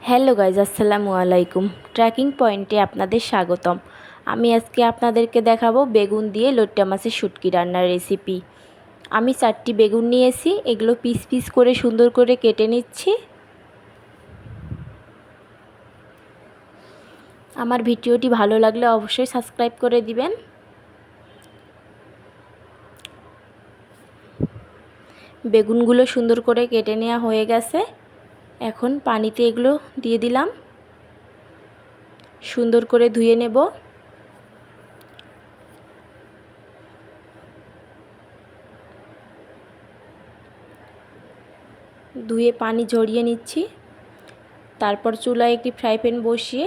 Hello guys, আসসালামু আলাইকুম। Trekking পয়েন্টে আপনাদের স্বাগতম। আমি আজকে আপনাদেরকে দেখাবো বেগুন দিয়ে লইট্টা মাছের শুটকি রান্নার রেসিপি। আমি 4টি বেগুন নিয়েছি, এগুলো পিস পিস করে সুন্দর করে কেটে নিচ্ছি। আমার ভিডিওটি ভালো লাগলে অবশ্যই সাবস্ক্রাইব করে দিবেন। বেগুনগুলো সুন্দর করে কেটে নেওয়া হয়ে গেছে। এখন পানিতে এগুলো দিয়ে দিলাম, সুন্দর করে ধুয়ে নেব। ধুয়ে পানি ঝরিয়ে নিচ্ছি। তারপর চুলায় একটি ফ্রাই প্যান বসিয়ে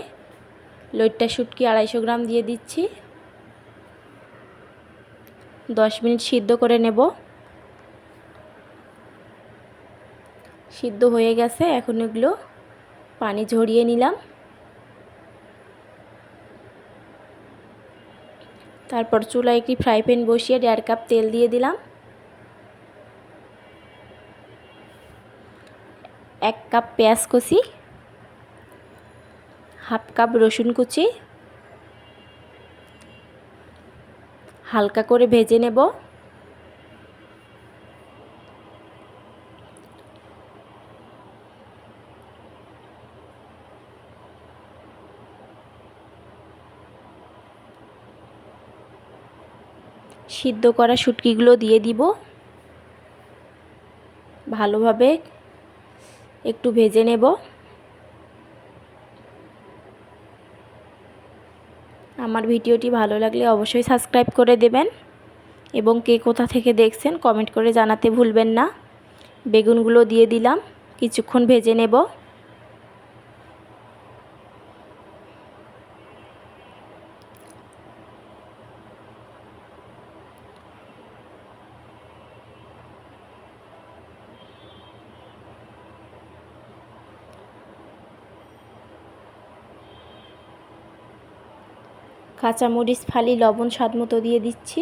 লইট্টা শুটকি 250 গ্রাম দিয়ে দিচ্ছি। 10 মিনিট সিদ্ধ করে নেব। সিদ্ধ হয়ে গেছে, এখন এগুলো পানি ঝরিয়ে নিলাম। তারপর চুলায় একটি ফ্রাই প্যান বসিয়ে 1.5 কাপ তেল দিয়ে দিলাম। 1 কাপ পেঁয়াজ কুচি, 1/2 কাপ রসুন কুচি হালকা করে ভেজে নেব। সিদ্ধ করা শুটকিগুলো দিয়ে দিব। ভালোভাবে একটু ভেজে নেব। আমার ভিডিওটি ভালো লাগলে অবশ্যই সাবস্ক্রাইব করে দেবেন এবং কে কোথা থেকে দেখছেন কমেন্ট করে জানাতে ভুলবেন না। বেগুনগুলো দিয়ে দিলাম, কিছুক্ষণ ভেজে নেব। কাঁচামরিচ ফালি, লবণ স্বাদমতো দিয়ে দিচ্ছি।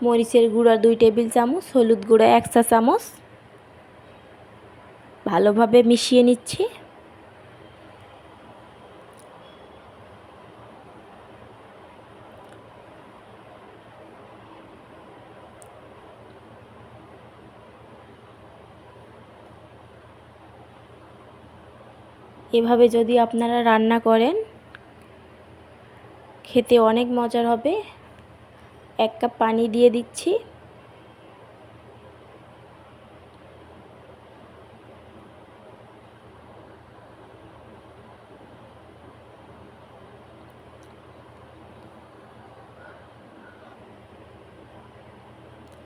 মরিচের গুঁড়া 2 টেবিল চামচ, হলুদ গুঁড়া 1 চা চামচ। ভালোভাবে মিশিয়ে নিচ্ছি। এভাবে যদি আপনারা রান্না করেন খেতে অনেক মজার হবে। 1 কাপ পানি দিয়ে দিচ্ছি।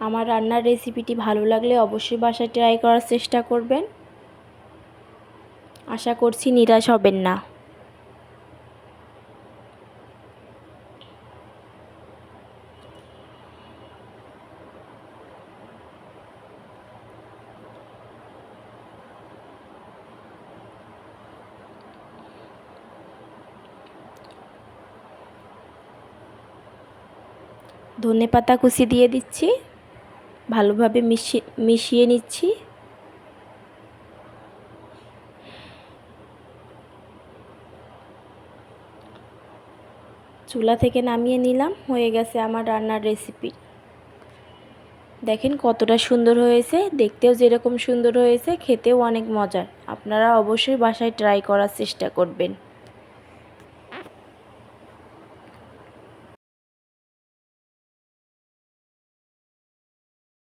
আমার রান্নার রেসিপিটি ভালো লাগলে অবশ্যই বাসায় ট্রাই করার চেষ্টা করবেন। আশা করছি নিরাশ হবেন না। ধনেপাতা কুচি দিয়ে দিচ্ছি। ভালোভাবে মিশিয়ে নিচ্ছি। চুলা থেকে নামিয়ে নিলাম, হয়ে গেছে আমার রান্নার রেসিপি। দেখেন কতটা সুন্দর হয়েছে, দেখতেও যেরকম সুন্দর হয়েছে খেতেও অনেক মজার। আপনারা অবশ্যই বাসায় ট্রাই করার চেষ্টা করবেন।